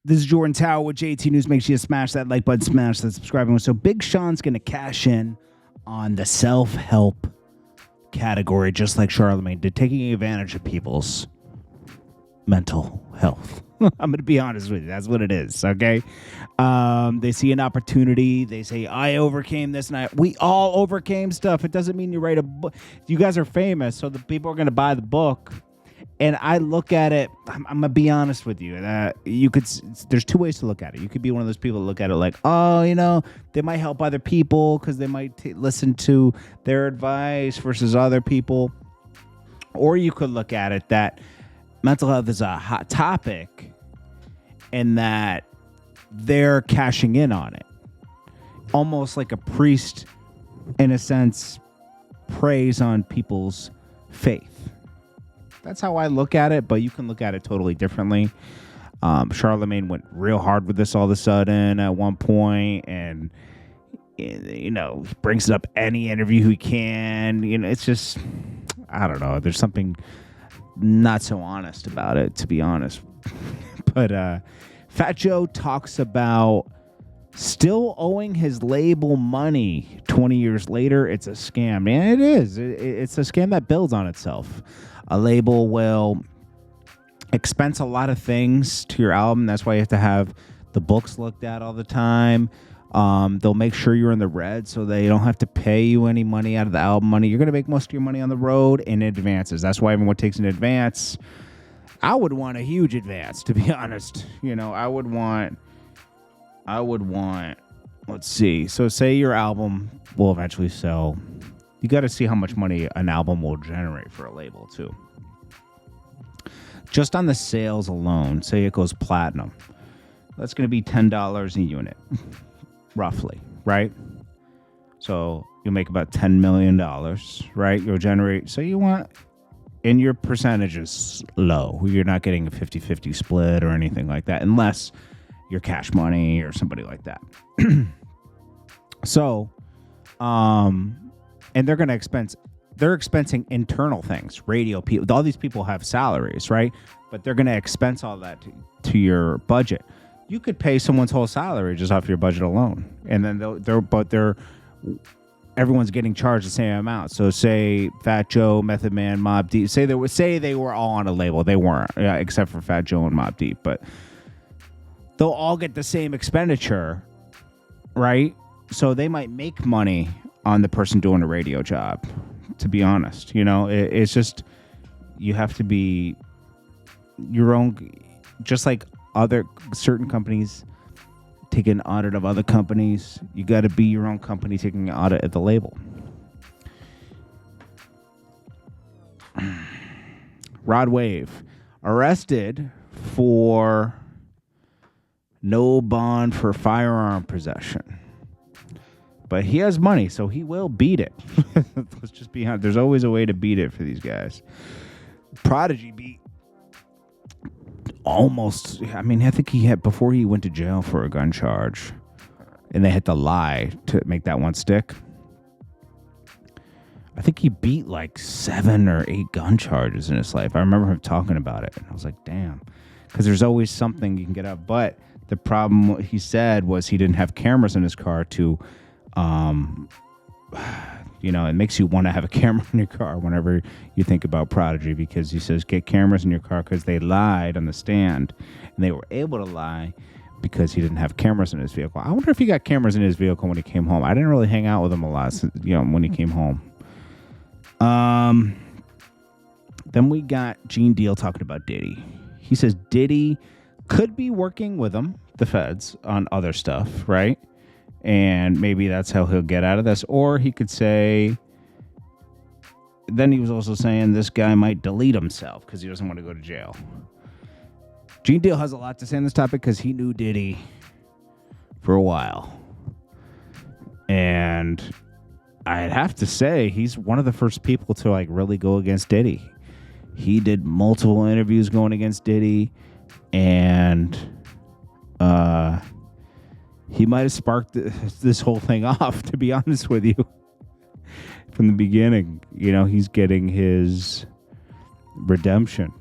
This is Jordan Tower with JT News. Make sure you smash that like button, smash that subscribe button. So Big Sean's going to cash in on the self-help category, just like Charlamagne did, taking advantage of people's mental health. I'm going to be honest with you. That's what it is, okay? They see an opportunity. They say, I overcame this, and we all overcame stuff. It doesn't mean you write a book. You guys are famous, so the people are going to buy the book. And I look at it, I'm going to be honest with you. There's two ways to look at it. You could be one of those people that look at it like, oh, they might help other people because they might listen to their advice versus other people. Or you could look at it that mental health is a hot topic and that they're cashing in on it. Almost like a priest, in a sense, preys on people's faith. That's how I look at it, but you can look at it totally differently. Charlamagne went real hard with this all of a sudden at one point, and he brings it up any interview he can. It's just, I don't know. There's something not so honest about it, to be honest. But Fat Joe talks about still owing his label money 20 years later. It's a scam. And it is. It's a scam that builds on itself. A label will expense a lot of things to your album. That's why you have to have the books looked at all the time. They'll make sure you're in the red so they don't have to pay you any money out of the album money. You're going to make most of your money on the road in advances. That's why everyone takes an advance. I would want a huge advance, to be honest. I would want, let's see. So say your album will eventually sell. You got to see how much money an album will generate for a label, too. Just on the sales alone, say it goes platinum. That's going to be $10 a unit, roughly, right? So you'll make about $10 million, right? You'll generate, so you want, and your percentage is low. You're not getting a 50-50 split or anything like that, unless you're Cash Money or somebody like that. So, and they're going to they're expensing internal things, radio people. All these people have salaries, right? But they're going to expense all that to your budget. You could pay someone's whole salary just off your budget alone. And then everyone's getting charged the same amount. So say Fat Joe, Method Man, Mobb Deep, say they were all on a label. They weren't, except for Fat Joe and Mobb Deep, but they'll all get the same expenditure, right? So they might make money on the person doing a radio job, to be honest. It's just, you have to be your own, just like other certain companies take an audit of other companies. You got to be your own company taking an audit at the label. Rod Wave arrested for no bond for firearm possession. But he has money, so he will beat it. Let's just be honest. There's always a way to beat it for these guys. Prodigy beat almost. I think he had, before he went to jail for a gun charge, and they had to lie to make that one stick. I think he beat like 7 or 8 gun charges in his life. I remember him talking about it, and I was like, damn. Because there's always something you can get up. But the problem, he said, was he didn't have cameras in his car to... it makes you want to have a camera in your car whenever you think about Prodigy, because he says get cameras in your car because they lied on the stand, and they were able to lie because he didn't have cameras in his vehicle. I wonder if he got cameras in his vehicle when he came home. I didn't really hang out with him a lot, when he came home. Then we got Gene Deal talking about Diddy. He says Diddy could be working with him, the feds, on other stuff, right? And maybe that's how he'll get out of this. Or he could say, then he was also saying this guy might delete himself because he doesn't want to go to jail. Gene Deal has a lot to say on this topic because he knew Diddy for a while. And I'd have to say he's one of the first people to really go against Diddy. He did multiple interviews going against Diddy, and he might have sparked this whole thing off, to be honest with you. From the beginning, he's getting his redemption.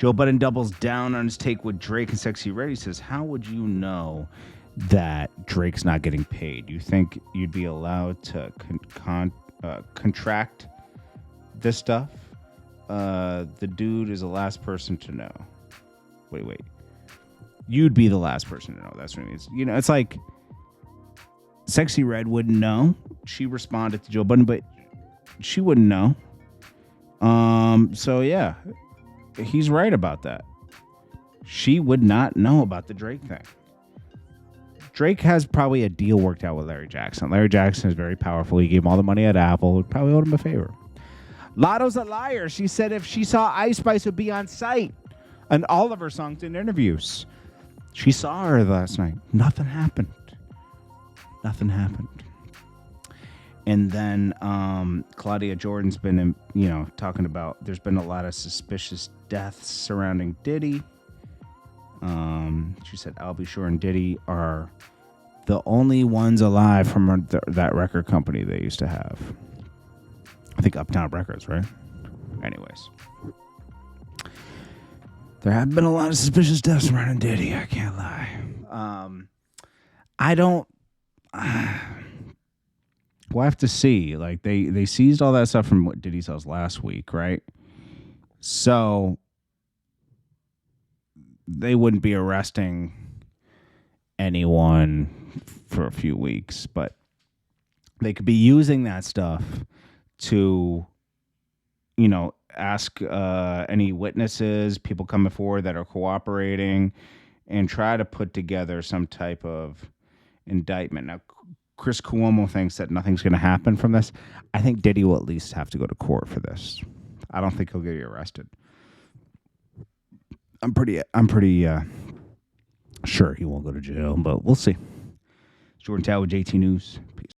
Joe Budden doubles down on his take with Drake and Sexy Red. He says, how would you know that Drake's not getting paid? You think you'd be allowed to contract this stuff? The dude is the last person to know. Wait. You'd be the last person to know. That's what it means. You know, it's like Sexy Red wouldn't know. She responded to Joe Budden, but she wouldn't know. So yeah, he's right about that. She would not know about the Drake thing. Drake has probably a deal worked out with Larry Jackson. Larry Jackson is very powerful. He gave him all the money at Apple. Would probably owed him a favor. Latto's a liar. She said if she saw Ice Spice would be on site on all of her songs and interviews. She saw her last night. Nothing happened. And then Claudia Jordan's been, talking about there's been a lot of suspicious deaths surrounding Diddy. She said I'll Be Sure and Diddy are the only ones alive from that record company they used to have. I think Uptown Records, right? Anyways. There have been a lot of suspicious deaths surrounding Diddy. I can't lie. We'll have to see. Like they seized all that stuff from what Diddy sells last week, right? So they wouldn't be arresting anyone for a few weeks, but they could be using that stuff to, ask any witnesses, people coming forward that are cooperating, and try to put together some type of indictment. Now, Chris Cuomo thinks that nothing's going to happen from this. I think Diddy will at least have to go to court for this. I don't think he'll get arrested. I'm pretty sure he won't go to jail, but we'll see. Jordan Tower with JT News.